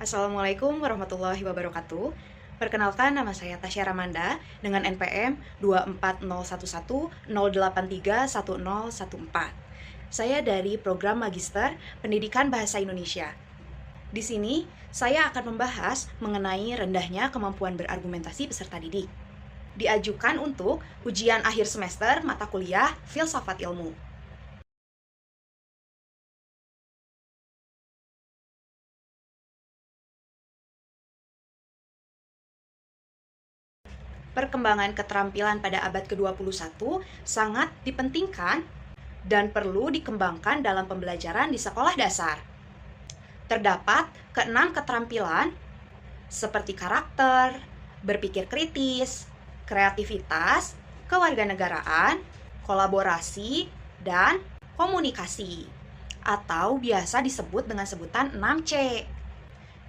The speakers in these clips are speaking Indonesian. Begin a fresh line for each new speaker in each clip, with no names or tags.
Assalamualaikum warahmatullahi wabarakatuh. Perkenalkan, nama saya Tasya Ramanda dengan NPM 2401108311014. Saya dari program Magister Pendidikan Bahasa Indonesia. Di sini, saya akan membahas mengenai rendahnya kemampuan berargumentasi peserta didik. Diajukan untuk ujian akhir semester mata kuliah Filsafat Ilmu. Perkembangan keterampilan pada abad ke-21 sangat dipentingkan dan perlu dikembangkan dalam pembelajaran di sekolah dasar. Terdapat keenam keterampilan seperti karakter, berpikir kritis, kreativitas, kewarganegaraan, kolaborasi, dan komunikasi, atau biasa disebut dengan sebutan 6C.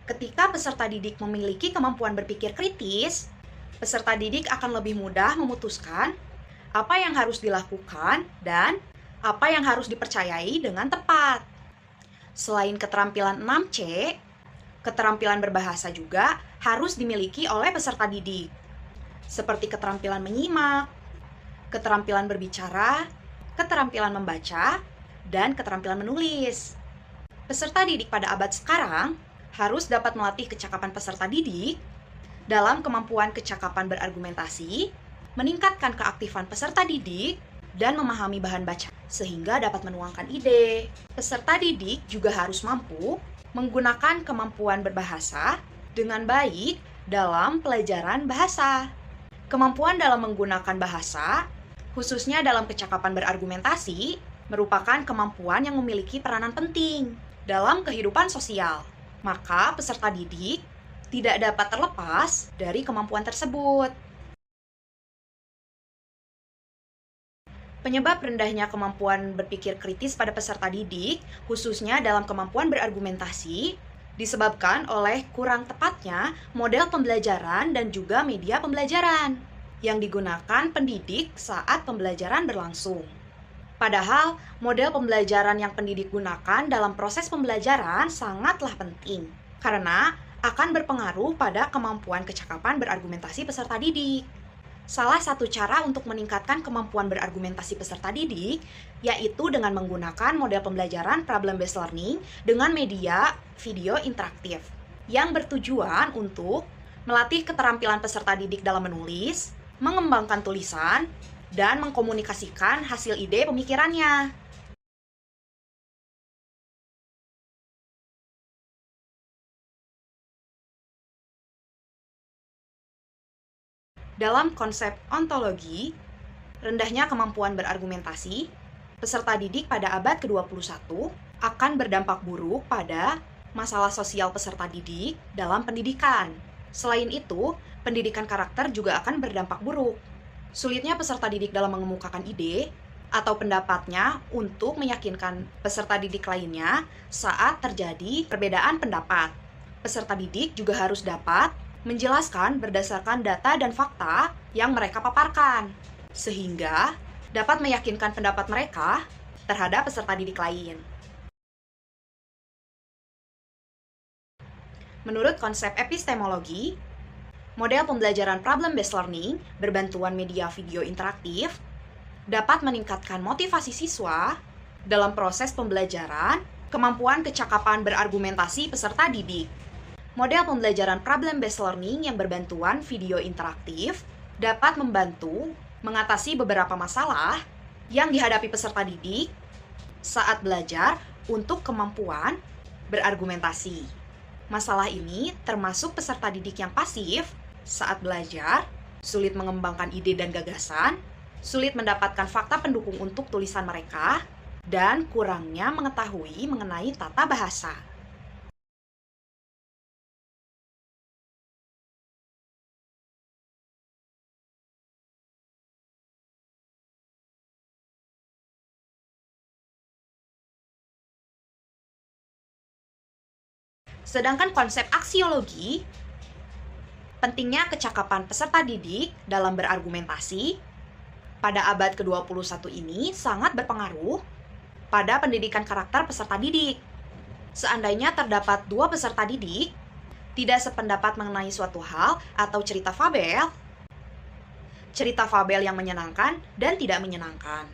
Ketika peserta didik memiliki kemampuan berpikir kritis, peserta didik akan lebih mudah memutuskan apa yang harus dilakukan dan apa yang harus dipercayai dengan tepat. Selain keterampilan 6C, keterampilan berbahasa juga harus dimiliki oleh peserta didik, seperti keterampilan menyimak, keterampilan berbicara, keterampilan membaca, dan keterampilan menulis. Peserta didik pada abad sekarang harus dapat melatih kecakapan peserta didik dalam kemampuan kecakapan berargumentasi, meningkatkan keaktifan peserta didik, dan memahami bahan baca, sehingga dapat menuangkan ide. Peserta didik juga harus mampu menggunakan kemampuan berbahasa dengan baik dalam pelajaran bahasa. Kemampuan dalam menggunakan bahasa, khususnya dalam kecakapan berargumentasi, merupakan kemampuan yang memiliki peranan penting dalam kehidupan sosial. Maka peserta didik tidak dapat terlepas dari kemampuan tersebut. Penyebab rendahnya kemampuan berpikir kritis pada peserta didik, khususnya dalam kemampuan berargumentasi, disebabkan oleh kurang tepatnya model pembelajaran dan juga media pembelajaran yang digunakan pendidik saat pembelajaran berlangsung. Padahal, model pembelajaran yang pendidik gunakan dalam proses pembelajaran sangatlah penting, karena akan berpengaruh pada kemampuan kecakapan berargumentasi peserta didik. Salah satu cara untuk meningkatkan kemampuan berargumentasi peserta didik yaitu dengan menggunakan model pembelajaran problem-based learning dengan media video interaktif yang bertujuan untuk melatih keterampilan peserta didik dalam menulis, mengembangkan tulisan, dan mengkomunikasikan hasil ide pemikirannya. Dalam konsep ontologi, rendahnya kemampuan berargumentasi, peserta didik pada abad ke-21 akan berdampak buruk pada masalah sosial peserta didik dalam pendidikan. Selain itu, pendidikan karakter juga akan berdampak buruk. Sulitnya peserta didik dalam mengemukakan ide atau pendapatnya untuk meyakinkan peserta didik lainnya saat terjadi perbedaan pendapat. Peserta didik juga harus dapat menjelaskan berdasarkan data dan fakta yang mereka paparkan, sehingga dapat meyakinkan pendapat mereka terhadap peserta didik lain. Menurut konsep epistemologi, model pembelajaran problem-based learning berbantuan media video interaktif dapat meningkatkan motivasi siswa dalam proses pembelajaran, kemampuan kecakapan berargumentasi peserta didik. Model pembelajaran problem-based learning yang berbantuan video interaktif dapat membantu mengatasi beberapa masalah yang dihadapi peserta didik saat belajar untuk kemampuan berargumentasi. Masalah ini termasuk peserta didik yang pasif saat belajar, sulit mengembangkan ide dan gagasan, sulit mendapatkan fakta pendukung untuk tulisan mereka, dan kurangnya mengetahui mengenai tata bahasa. Sedangkan konsep aksiologi, pentingnya kecakapan peserta didik dalam berargumentasi pada abad ke-21 ini sangat berpengaruh pada pendidikan karakter peserta didik. Seandainya terdapat dua peserta didik tidak sependapat mengenai suatu hal atau cerita fabel yang menyenangkan dan tidak menyenangkan.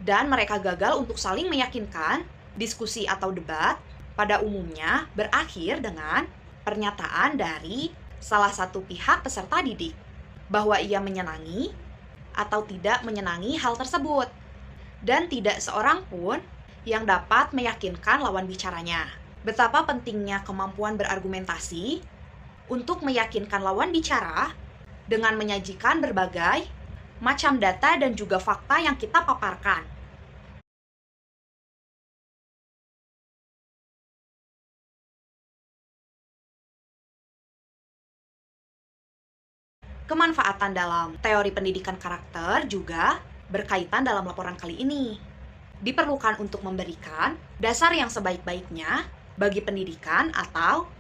Dan mereka gagal untuk saling meyakinkan. Diskusi atau debat pada umumnya berakhir dengan pernyataan dari salah satu pihak peserta didik bahwa ia menyenangi atau tidak menyenangi hal tersebut, dan tidak seorang pun yang dapat meyakinkan lawan bicaranya. Betapa pentingnya kemampuan berargumentasi untuk meyakinkan lawan bicara dengan menyajikan berbagai macam data dan juga fakta yang kita paparkan. Kemanfaatan dalam teori pendidikan karakter juga berkaitan dalam laporan kali ini. Diperlukan untuk memberikan dasar yang sebaik-baiknya bagi pendidikan atau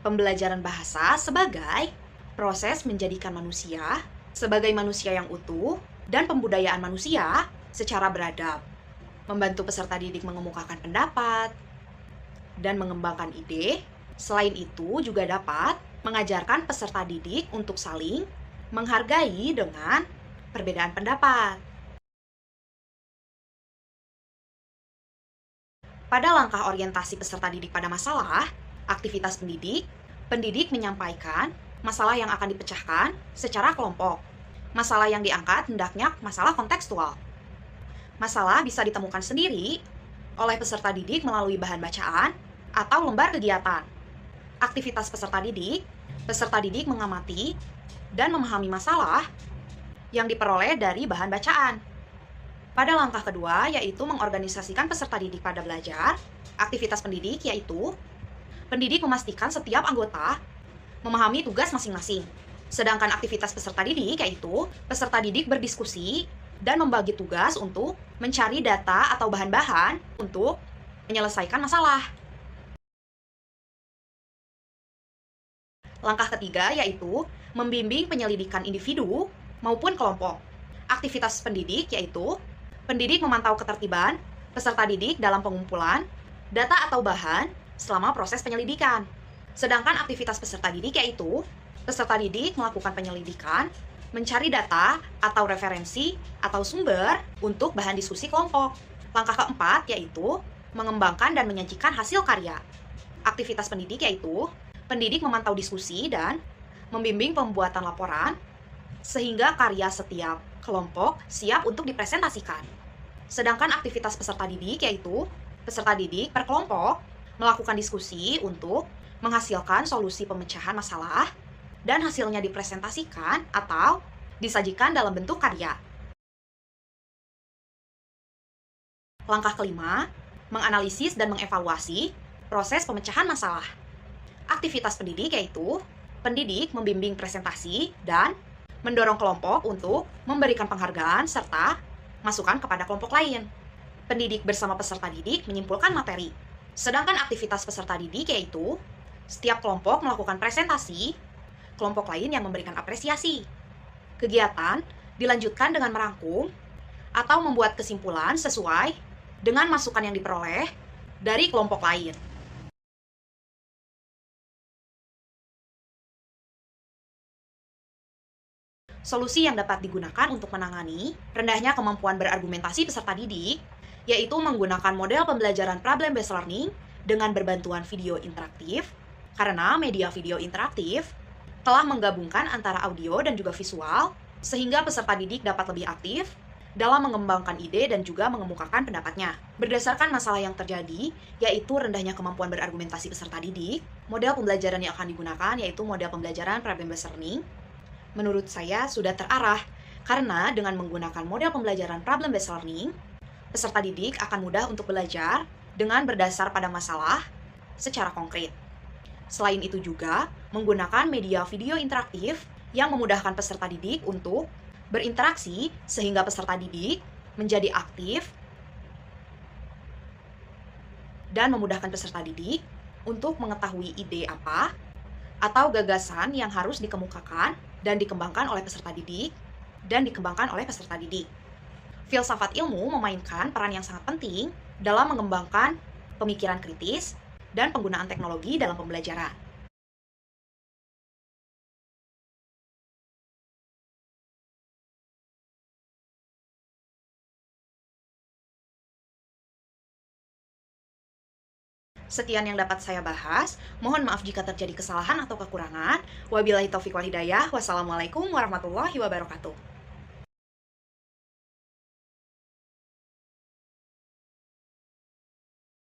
pembelajaran bahasa sebagai proses menjadikan manusia sebagai manusia yang utuh dan pembudayaan manusia secara beradab. Membantu peserta didik mengemukakan pendapat dan mengembangkan ide. Selain itu juga dapat mengajarkan peserta didik untuk saling menghargai dengan perbedaan pendapat. Pada langkah orientasi peserta didik pada masalah, aktivitas pendidik menyampaikan masalah yang akan dipecahkan secara kelompok. Masalah yang diangkat hendaknya masalah kontekstual. Masalah bisa ditemukan sendiri oleh peserta didik melalui bahan bacaan atau lembar kegiatan. Aktivitas peserta didik mengamati dan memahami masalah yang diperoleh dari bahan bacaan. Pada langkah kedua, yaitu mengorganisasikan peserta didik pada belajar, aktivitas pendidik yaitu pendidik memastikan setiap anggota memahami tugas masing-masing. Sedangkan aktivitas peserta didik yaitu peserta didik berdiskusi dan membagi tugas untuk mencari data atau bahan-bahan untuk menyelesaikan masalah. Langkah ketiga yaitu membimbing penyelidikan individu maupun kelompok. Aktivitas pendidik yaitu pendidik memantau ketertiban peserta didik dalam pengumpulan data atau bahan selama proses penyelidikan. Sedangkan aktivitas peserta didik yaitu peserta didik melakukan penyelidikan, mencari data atau referensi atau sumber untuk bahan diskusi kelompok. Langkah keempat yaitu mengembangkan dan menyajikan hasil karya. Aktivitas pendidik yaitu pendidik memantau diskusi dan membimbing pembuatan laporan sehingga karya setiap kelompok siap untuk dipresentasikan. Sedangkan aktivitas peserta didik yaitu peserta didik per kelompok melakukan diskusi untuk menghasilkan solusi pemecahan masalah dan hasilnya dipresentasikan atau disajikan dalam bentuk karya. Langkah kelima, menganalisis dan mengevaluasi proses pemecahan masalah. Aktivitas pendidik yaitu pendidik membimbing presentasi dan mendorong kelompok untuk memberikan penghargaan serta masukan kepada kelompok lain. Pendidik bersama peserta didik menyimpulkan materi. Sedangkan aktivitas peserta didik yaitu setiap kelompok melakukan presentasi, kelompok lain yang memberikan apresiasi. Kegiatan dilanjutkan dengan merangkum atau membuat kesimpulan sesuai dengan masukan yang diperoleh dari kelompok lain. Solusi yang dapat digunakan untuk menangani rendahnya kemampuan berargumentasi peserta didik, yaitu menggunakan model pembelajaran problem-based learning dengan berbantuan video interaktif, karena media video interaktif telah menggabungkan antara audio dan juga visual, sehingga peserta didik dapat lebih aktif dalam mengembangkan ide dan juga mengemukakan pendapatnya. Berdasarkan masalah yang terjadi, yaitu rendahnya kemampuan berargumentasi peserta didik, model pembelajaran yang akan digunakan yaitu model pembelajaran problem-based learning. Menurut saya sudah terarah, karena dengan menggunakan model pembelajaran problem-based learning, peserta didik akan mudah untuk belajar dengan berdasar pada masalah secara konkret. Selain itu juga, menggunakan media video interaktif yang memudahkan peserta didik untuk berinteraksi sehingga peserta didik menjadi aktif dan memudahkan peserta didik untuk mengetahui ide apa atau gagasan yang harus dikemukakan dan dikembangkan oleh peserta didik Filsafat ilmu memainkan peran yang sangat penting dalam mengembangkan pemikiran kritis dan penggunaan teknologi dalam pembelajaran. Sekian yang dapat saya bahas. Mohon maaf jika terjadi kesalahan atau kekurangan. Wabillahi taufiq wal hidayah. Wassalamualaikum warahmatullahi wabarakatuh.